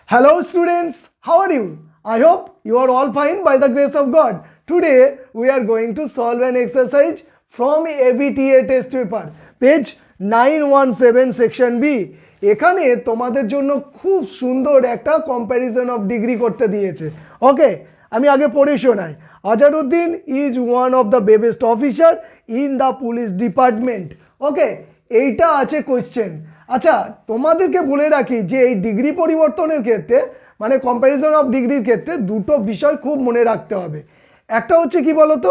Hello students, how are you? I hope you are all fine by the grace of God. Today we are going to solve an exercise from ABTA test paper, page 917 section B. এখানে তোমাদের জন্য খুব সুন্দর একটা comparison of degree করতে দিয়েছে। ওকে, আমি আগে পড়ে শোনাই। Azharuddin is one of the best officer in the police department. Okay, এইটা আছে কোয়েশ্চেন। আচ্ছা, তোমাদেরকে বলে রাখি যে এই ডিগ্রি পরিবর্তনের ক্ষেত্রে মানে কম্প্যারিজন অফ ডিগ্রির ক্ষেত্রে দুটো বিষয় খুব মনে রাখতে হবে। একটা হচ্ছে কি বলতো,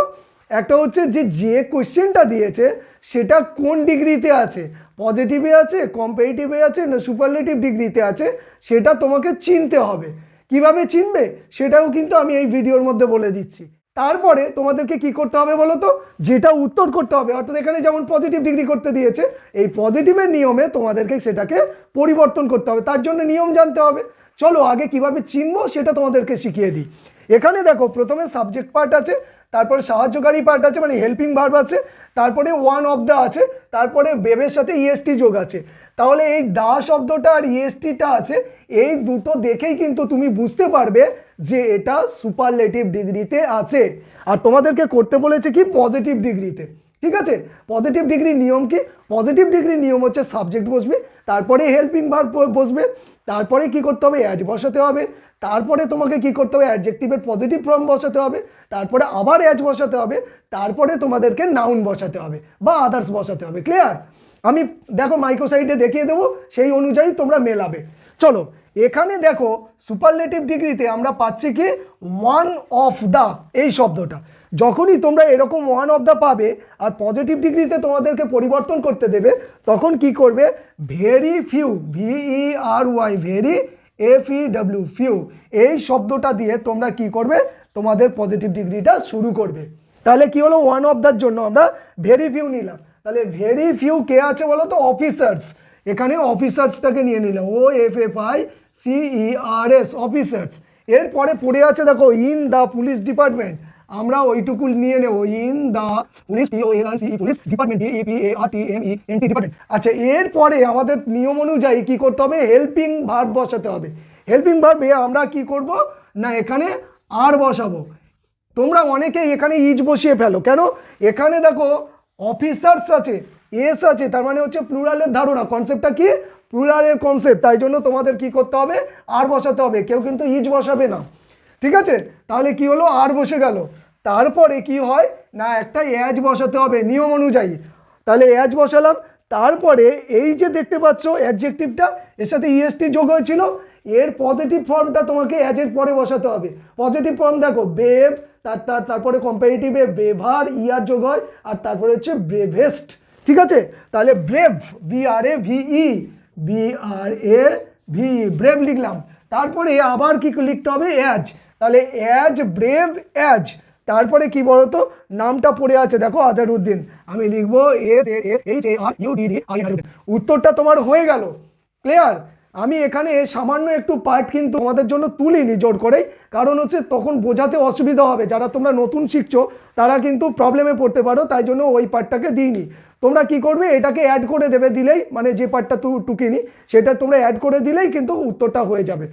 একটা হচ্ছে যে কোয়েশ্চেনটা দিয়েছে সেটা কোন ডিগ্রিতে আছে, পজিটিভে আছে, কম্পারেটিভে আছে না সুপারলেটিভ ডিগ্রিতে আছে, সেটা তোমাকে চিনতে হবে। কিভাবে চিনবে সেটাও কিন্তু আমি এই ভিডিওর মধ্যে বলে দিচ্ছি। তারপরে তোমাদেরকে কি করতে হবে বলো তো, যেটা উত্তর করতে হবে। অর্থাৎ এখানে যেমন পজিটিভ ডিগ্রি করতে দিয়েছে, এই পজিটিভের নিয়মে তোমাদেরকে সেটাকে পরিবর্তন করতে হবে। তার জন্য নিয়ম জানতে হবে। চলো আগে কিভাবে চিনবো সেটা তোমাদেরকে শিখিয়ে দিই। এখানে দেখো, প্রথমে সাবজেক্ট পার্ট আছে, তারপরে সাহায্যকারী পার্ট আছে মানে হেল্পিং ভার্ব আছে, তারপরে ওয়ান অফ দ্য আছে, তারপরে বেবের সাথে ইএসটি যোগ আছে। তাহলে এই দা শব্দটা আর ইএসটিটা আছে, এই দুটো দেখেই কিন্তু তুমি বুঝতে পারবে যে এটা সুপারলেটিভ ডিগ্রিতে আছে। আর তোমাদেরকে করতে বলেছে কি পজিটিভ ডিগ্রিতে। ঠিক আছে, পজিটিভ ডিগ্রির নিয়ম কি? পজিটিভ ডিগ্রির নিয়ম হচ্ছে সাবজেক্ট বসবে, তারপরে হেল্পিং ভার্ব বসবে, তারপরে কি করতে হবে অ্যাজ বসাতে হবে, তারপরে তোমাকে কি করতে হবে অ্যাডজেক্টিভের পজিটিভ ফর্ম বসাতে হবে, তারপরে আবার অ্যাজ বসাতে হবে, তারপরে তোমাদেরকে নাউন বসাতে হবে বা আদার্স বসাতে হবে। ক্লিয়ার? আমি দেখো মাইক্রোসাইটে দেখিয়ে দেবো, সেই অনুযায়ী তোমরা মেলাবে। চলো এখানে দেখো, সুপারলেটিভ ডিগ্রিতে আমরা পাচ্ছি কি ওয়ান অফ দ্য এই শব্দটা। যখনই তোমরা এরকম ওয়ান অফ দ্য পাবে আর পজিটিভ ডিগ্রিতে তোমাদেরকে পরিবর্তন করতে দেবে, তখন কি করবে very few, VERY very FEW few, এই শব্দটা দিয়ে তোমরা কি করবে তোমাদের পজিটিভ ডিগ্রিটা শুরু করবে। তাহলে কি হলো, ওয়ান অফ দ্যার জন্য আমরা ভেরি ফিউ নিলাম। তাহলে ভেরি ফিউ কে আছে বলো তো, অফিসার্স। এখানে অফিসার্সটাকে নিয়ে নিলাম, OFFICERS অফিসার্স। এরপরে পড়ে আছে দেখো ইন দ্য পুলিশ ডিপার্টমেন্ট, আমরা ওইটুকু নিয়ে নেব, in the police police department DEPARTMENT department. আচ্ছা, এরপরে আমাদের নিয়ম অনুযায়ী কি করতে হবে, হেল্পিং ভার্ব বসাতে হবে। হেল্পিং ভার্বে আমরা কি করব না, এখানে আর বসাবো। তোমরা অনেকে এখানে ইজ বসিয়ে ফেলো, কেন? এখানে দেখো অফিসার্স আছে, এস আছে, তার মানে হচ্ছে প্লুরালের ধারণা। কনসেপ্টটা কি? প্লুরালের কনসেপ্ট। তাই জন্য তোমাদের কি করতে হবে, আর বসাতে হবে। কেউ কিন্তু ইজ বসাবে না। ঠিক আছে, তাহলে কি হলো, আর বসে গেল। তারপরে কি হয় না, একটা অ্যাজ বসাতে হবে নিয়ম অনুযায়ী। তাহলে অ্যাজ বসালাম, তারপরে এই যে দেখতে পাচ্ছ অ্যাডজেক্টিভটা, এর সাথে ইএসটি যোগ হয়েছিল, এর পজিটিভ ফর্মটা তোমাকে অ্যাজের পরে বসাতে হবে। পজিটিভ ফর্ম দেখো বেভ, তারপরে কম্পারেটিভে বেভার ইয়ার যোগ হয়, আর তারপরে হচ্ছে ব্রেভেস্ট। ঠিক আছে, তাহলে ব্রেভ BRAVE ব্রেভ লিখলাম। তারপরে আবার কি লিখতে হবে, অ্যাজ। তাহলে অ্যাজ ব্রেভ অ্যাজ। তারপরে কি বলতো, নামটা পড়ে আছে দেখো আজহারউদ্দিন, আমি লিখবো AZHARUDDIN। উত্তরটা তোমার হয়ে গেল। ক্লিয়ার? আমি এখানে সামান্য একটু পার্ট কিন্তু তোমাদের জন্য তুলিনি জোর করেই, কারণ হচ্ছে তখন বোঝাতে অসুবিধা হবে। যারা তোমরা নতুন শিখছো তারা কিন্তু প্রবলেমে পড়তে পারো, তাই জন্য ওই পার্টটাকে দিইনি। তোমরা কি করবে, এটাকে অ্যাড করে দেবে, দিলেই মানে যে পার্টটা টুকিনি সেটা তোমরা অ্যাড করে দিলেই কিন্তু উত্তরটা হয়ে যাবে।